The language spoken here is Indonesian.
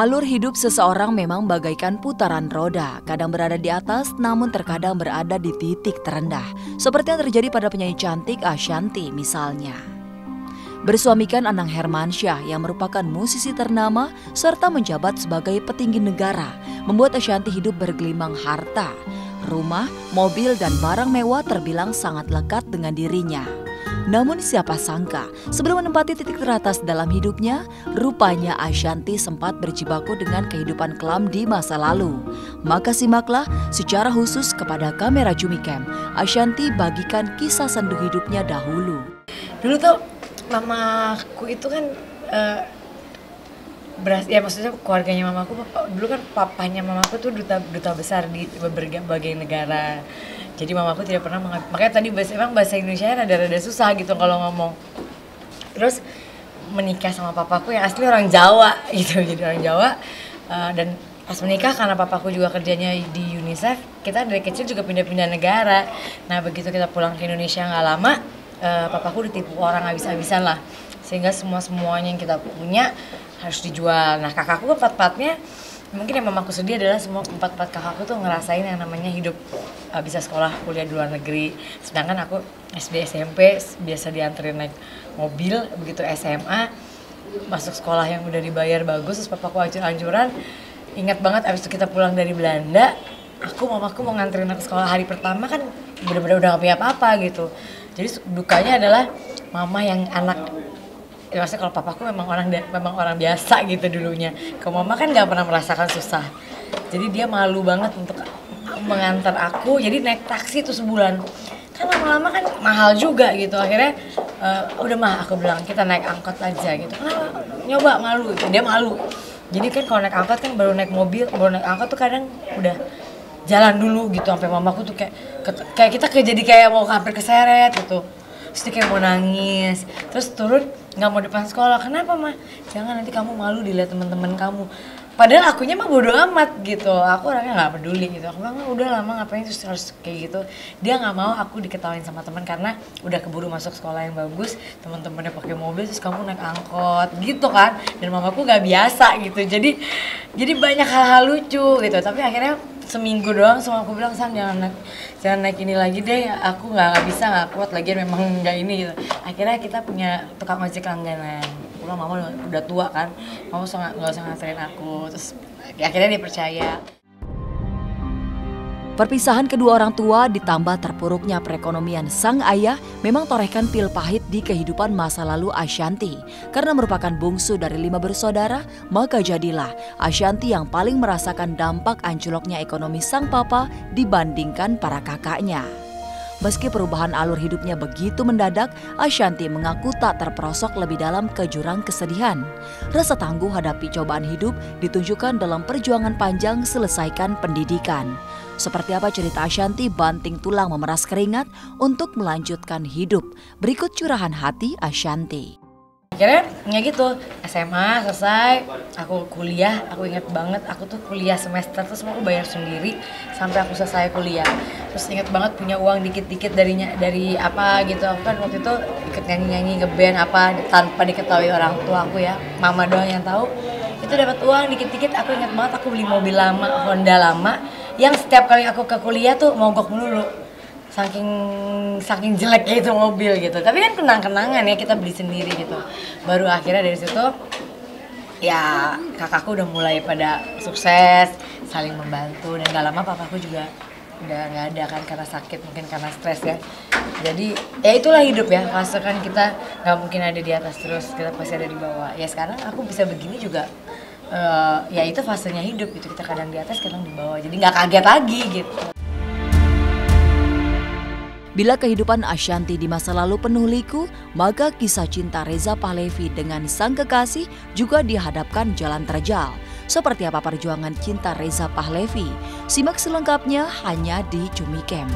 Alur hidup seseorang memang bagaikan putaran roda, kadang berada di atas namun terkadang berada di titik terendah. Seperti yang terjadi pada penyanyi cantik Ashanty misalnya. Bersuamikan Anang Hermansyah yang merupakan musisi ternama serta menjabat sebagai petinggi negara, membuat Ashanty hidup bergelimang harta. Rumah, mobil, dan barang mewah terbilang sangat lekat dengan dirinya. Namun siapa sangka, sebelum menempati titik teratas dalam hidupnya, rupanya Ashanty sempat berjibaku dengan kehidupan kelam di masa lalu. Maka simaklah secara khusus kepada kamera Jumicam, Ashanty bagikan kisah sendu hidupnya dahulu. Dulu tuh mamaku itu kan ya maksudnya keluarganya mamaku, dulu kan papanya mamaku tuh duta besar di berbagai negara. Jadi mamaku tidak pernah makanya tadi emang bahasa Indonesia rada-rada susah gitu kalau ngomong. Terus menikah sama papaku yang asli orang Jawa gitu, jadi orang Jawa. Dan pas menikah karena papaku juga kerjanya di UNICEF, kita dari kecil juga pindah-pindah negara. Nah begitu kita pulang ke Indonesia nggak lama, papaku ditipu orang habis-habisan lah. Sehingga semuanya yang kita punya harus dijual. Nah kakakku empat-empatnya, mungkin yang mamaku sedih adalah semua empat kakakku tuh ngerasain yang namanya hidup bisa sekolah kuliah di luar negeri. Sedangkan aku SD SMP biasa dianterin naik mobil, begitu SMA masuk sekolah yang udah dibayar bagus, terus papaku hancur-hancuran. Ingat banget abis itu kita pulang dari Belanda, mamaku mau nganterin aku sekolah hari pertama kan bener-bener udah gak punya apa-apa gitu. Jadi dukanya adalah mama yang anak. Ya, maksudnya kalau papaku memang orang biasa gitu dulunya. Kalau mama kan nggak pernah merasakan susah. Jadi dia malu banget untuk mengantar aku. Jadi naik taksi itu sebulan. Kan lama-lama kan mahal juga gitu. Akhirnya udah mah aku bilang kita naik angkot aja gitu. Kenapa? Nyoba malu. Dia malu. Jadi kan kalau naik angkot kan baru naik mobil, baru naik angkot tuh kadang udah jalan dulu gitu. Sampai mamaku tuh kayak kita jadi kayak mau hampir keseret gitu. Terus dia kayak mau nangis, terus turun nggak mau depan sekolah. Kenapa mah? Jangan nanti kamu malu dilihat teman-teman kamu. Padahal akunya mah bodo amat gitu. Aku orangnya nggak peduli gitu. Aku bilang udah lama ngapain terus harus kayak gitu. Dia nggak mau aku diketawain sama teman karena udah keburu masuk sekolah yang bagus. Teman-temannya pakai mobil terus kamu naik angkot gitu kan. Dan mamaku nggak biasa gitu. Jadi banyak hal-hal lucu gitu. Tapi akhirnya seminggu doang sama aku bilang jangan naik ini lagi deh, aku nggak bisa, nggak kuat lagi, memang nggak ini gitu. Akhirnya kita punya tukang ojek langganan. Aku bilang mama udah tua kan, mama nggak usah nganterin aku. Terus akhirnya dia percaya. Perpisahan kedua orang tua ditambah terpuruknya perekonomian sang ayah memang torehkan pil pahit di kehidupan masa lalu Ashanty. Karena merupakan bungsu dari 5 bersaudara, maka jadilah Ashanty yang paling merasakan dampak anjloknya ekonomi sang papa dibandingkan para kakaknya. Meski perubahan alur hidupnya begitu mendadak, Ashanty mengaku tak terperosok lebih dalam ke jurang kesedihan. Rasa tangguh hadapi cobaan hidup ditunjukkan dalam perjuangan panjang selesaikan pendidikan. Seperti apa cerita Ashanty banting tulang memeras keringat untuk melanjutkan hidup. Berikut curahan hati Ashanty. Akhirnya nggak gitu, SMA selesai, aku kuliah, aku inget banget aku tuh kuliah semester tuh semua aku bayar sendiri sampai aku selesai kuliah. Terus inget banget punya uang dikit-dikit dari apa gitu, aku kan waktu itu ikut nyanyi-nyanyi ngeband apa tanpa diketahui orang tua aku ya, mama doang yang tahu. Itu dapat uang dikit-dikit, aku inget banget aku beli mobil lama, Honda lama, yang setiap kali aku ke kuliah tuh mogok melulu. Saking jeleknya itu mobil gitu. Tapi kan kenang-kenangan ya, kita beli sendiri gitu. Baru akhirnya dari situ ya kakakku udah mulai pada sukses, saling membantu, dan gak lama papaku juga udah gak ada kan karena sakit, mungkin karena stres ya. Jadi ya itulah hidup ya, fase kan kita gak mungkin ada di atas terus, kita pasti ada di bawah. Ya sekarang aku bisa begini juga ya itu fasenya hidup gitu, kita kadang di atas kadang di bawah, jadi gak kaget lagi gitu. Bila kehidupan Ashanty di masa lalu penuh liku, maka kisah cinta Reza Pahlavi dengan sang kekasih juga dihadapkan jalan terjal. Seperti apa perjuangan cinta Reza Pahlavi? Simak selengkapnya hanya di Jumicam.